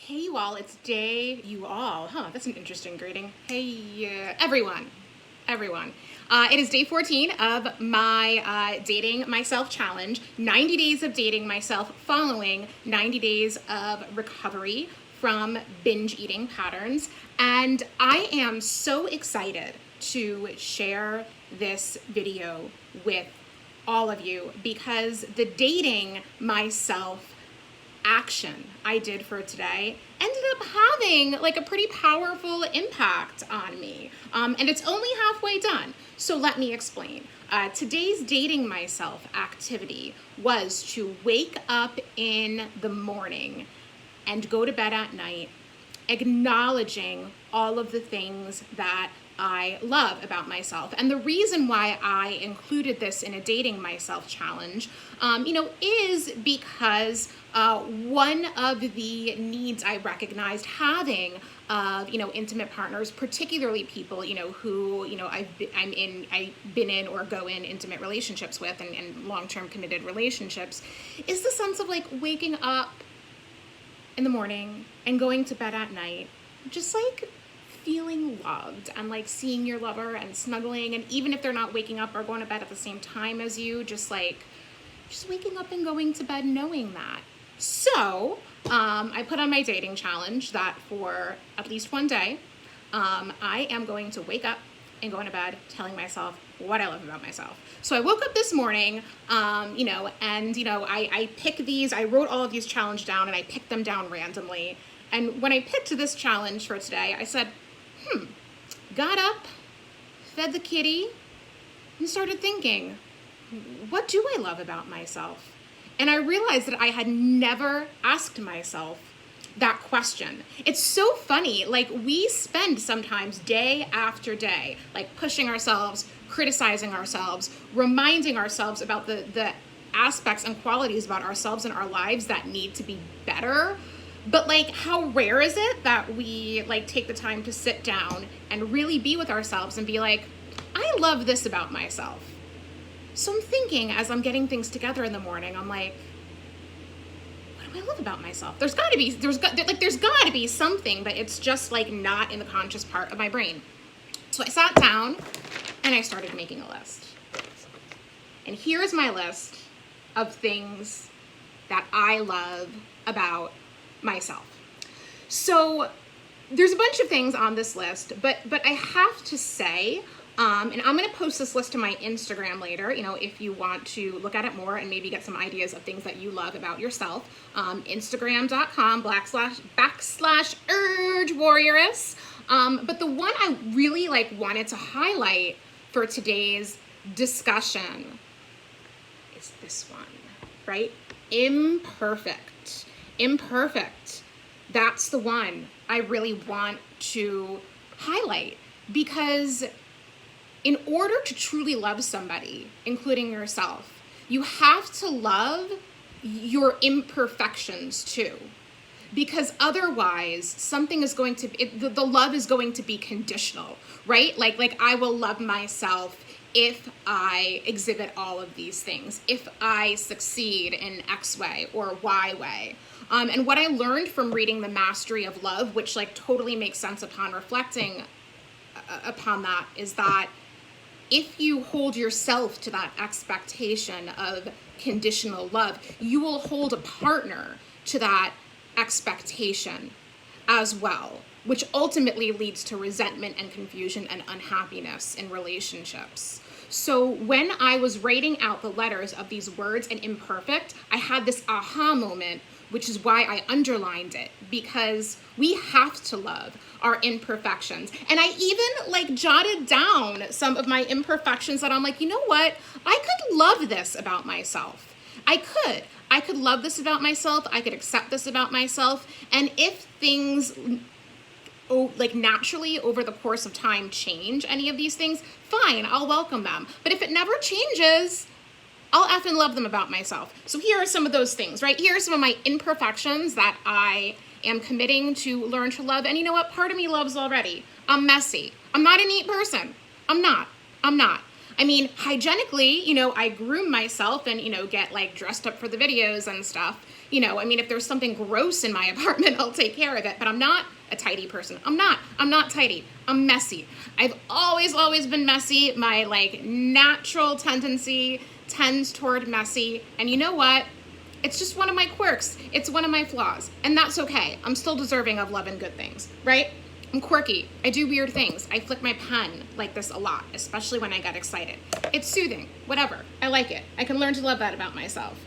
Hey you all, it's day you all. That's an interesting greeting. Hey everyone. It is day 14 of my Dating Myself Challenge. 90 days of dating myself following 90 days of recovery from binge eating patterns. And I am so excited to share this video with all of you because the dating myself action I did for today ended up having like a pretty powerful impact on me. And it's only halfway done. So let me explain. Today's dating myself activity was to wake up in the morning and go to bed at night acknowledging all of the things that I love about myself. And the reason why I included this in a dating myself challenge, is because one of the needs I recognized having of, intimate partners, particularly people, who, I've been in or go in intimate relationships with and long-term committed relationships, is the sense of like waking up in the morning and going to bed at night, just like feeling loved and like seeing your lover and snuggling, and even if they're not waking up or going to bed at the same time as you, just waking up and going to bed knowing that. So I put on my dating challenge that for at least one day, I am going to wake up and go into bed telling myself what I love about myself. So I woke up this morning, I pick these, I wrote all of these challenges down and I picked them down randomly. And when I picked this challenge for today, I said, got up, fed the kitty, and started thinking, what do I love about myself? And I realized that I had never asked myself that question. It's so funny, like we spend sometimes day after day, like pushing ourselves, criticizing ourselves, reminding ourselves about the aspects and qualities about ourselves and our lives that need to be better. But like, how rare is it that we like take the time to sit down and really be with ourselves and be like, I love this about myself. So I'm thinking as I'm getting things together in the morning, I'm like, what do I love about myself? There's got to be something, but it's just like not in the conscious part of my brain. So I sat down and I started making a list. And here's my list of things that I love about myself. So there's a bunch of things on this list, but I have to say, and I'm going to post this list to my Instagram later, if you want to look at it more and maybe get some ideas of things that you love about yourself. Instagram.com/urge warrioress. But the one I really wanted to highlight for today's discussion is this one, right? Imperfect. That's the one I really want to highlight, because in order to truly love somebody, including yourself, you have to love your imperfections too. Because otherwise, something is going to be, the love is going to be conditional, right? Like I will love myself if I exhibit all of these things, if I succeed in X way or Y way. And what I learned from reading The Mastery of Love, which totally makes sense upon reflecting upon that, is that if you hold yourself to that expectation of conditional love, you will hold a partner to that expectation as well, which ultimately leads to resentment and confusion and unhappiness in relationships. So when I was writing out the letters of these words and imperfect, I had this aha moment, which is why I underlined it, because we have to love our imperfections. And I even jotted down some of my imperfections that I'm like, you know what? I could love this about myself. I could love this about myself. I could accept this about myself. And if things naturally over the course of time change any of these things, fine, I'll welcome them. But if it never changes, I'll effing love them about myself. So here are some of those things, right? Here are some of my imperfections that I am committing to learn to love. And you know what? Part of me loves already. I'm messy. I'm not a neat person. I'm not. I mean, hygienically, I groom myself and, get like dressed up for the videos and stuff. I mean, if there's something gross in my apartment, I'll take care of it, but I'm not a tidy person. I'm not tidy. I'm messy. I've always been messy. My like natural tendency tends toward messy. And you know what? It's just one of my quirks. It's one of my flaws. And that's okay. I'm still deserving of love and good things, right? I'm quirky. I do weird things. I flick my pen like this a lot, especially when I get excited. It's soothing. Whatever. I like it. I can learn to love that about myself.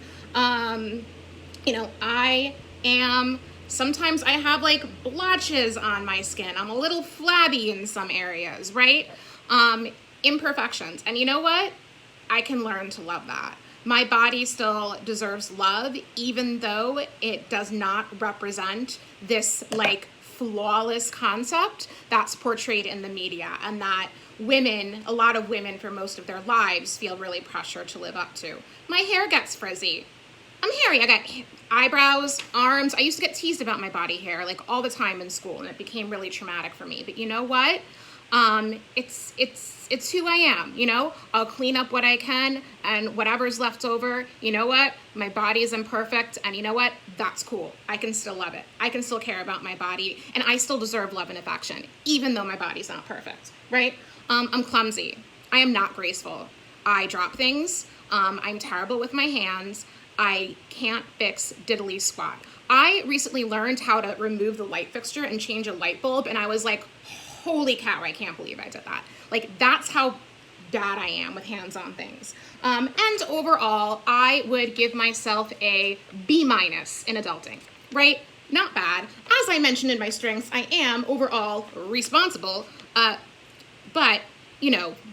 Sometimes I have like blotches on my skin. I'm a little flabby in some areas, right? Imperfections. And you know what? I can learn to love that. My body still deserves love, even though it does not represent this like flawless concept that's portrayed in the media, and that a lot of women for most of their lives feel really pressured to live up to. My hair gets frizzy. I'm hairy. I got eyebrows, arms. I used to get teased about my body hair like all the time in school, and it became really traumatic for me. But you know what? It's who I am, I'll clean up what I can, and whatever's left over, you know what? My body is imperfect, and you know what? That's cool. I can still love it. I can still care about my body, and I still deserve love and affection, even though my body's not perfect, right? I'm clumsy. I am not graceful. I drop things. I'm terrible with my hands. I can't fix diddly squat. I recently learned how to remove the light fixture and change a light bulb, and I was like, holy cow, I can't believe I did that. Like, that's how bad I am with hands-on things. And overall, I would give myself a B- in adulting, right? Not bad. As I mentioned in my strengths, I am overall responsible, but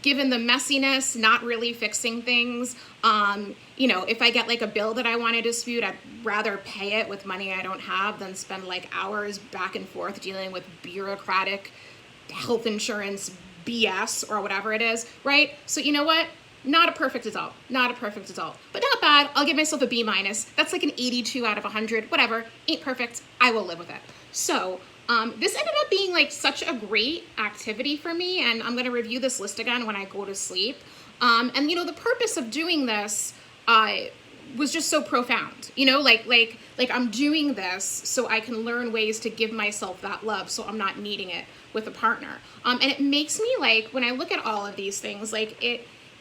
given the messiness, not really fixing things, if I get like a bill that I want to dispute, I'd rather pay it with money I don't have than spend like hours back and forth dealing with bureaucratic health insurance BS or whatever it is, right? So you know what? Not a perfect adult, but not bad. I'll give myself a B-. That's like an 82 out of 100, whatever. Ain't perfect. I will live with it. So this ended up being like such a great activity for me, and I'm going to review this list again when I go to sleep. And the purpose of doing this was just so profound, like I'm doing this so I can learn ways to give myself that love, so I'm not needing it with a partner. And it makes me like, when I look at all of these things, like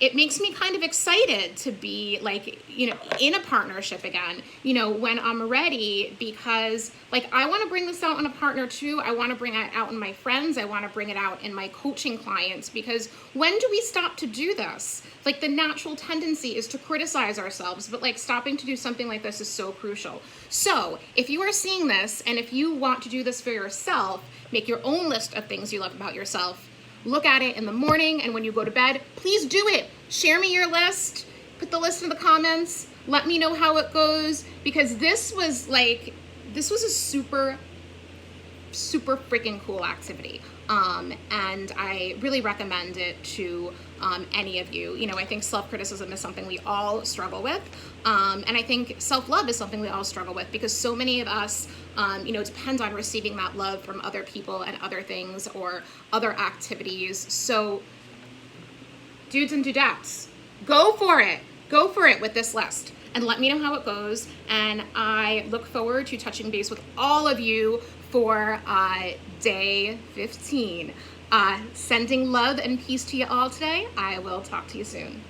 it makes me kind of excited to be like, in a partnership again, when I'm ready, because like I want to bring this out in a partner too. I want to bring it out in my friends. I want to bring it out in my coaching clients, because when do we stop to do this? Like, the natural tendency is to criticize ourselves, but like stopping to do something like this is so crucial. So if you are seeing this, and if you want to do this for yourself, make your own list of things you love about yourself. Look at it in the morning, and when you go to bed, please do it. Share me your list. Put the list in the comments. Let me know how it goes, because this was a super freaking cool activity. And I really recommend it to any of you. I think self-criticism is something we all struggle with. And I think self-love is something we all struggle with, because so many of us, depend on receiving that love from other people and other things or other activities. So dudes and dudettes, go for it. Go for it with this list, and let me know how it goes. And I look forward to touching base with all of you for day 15. Sending love and peace to you all today. I will talk to you soon.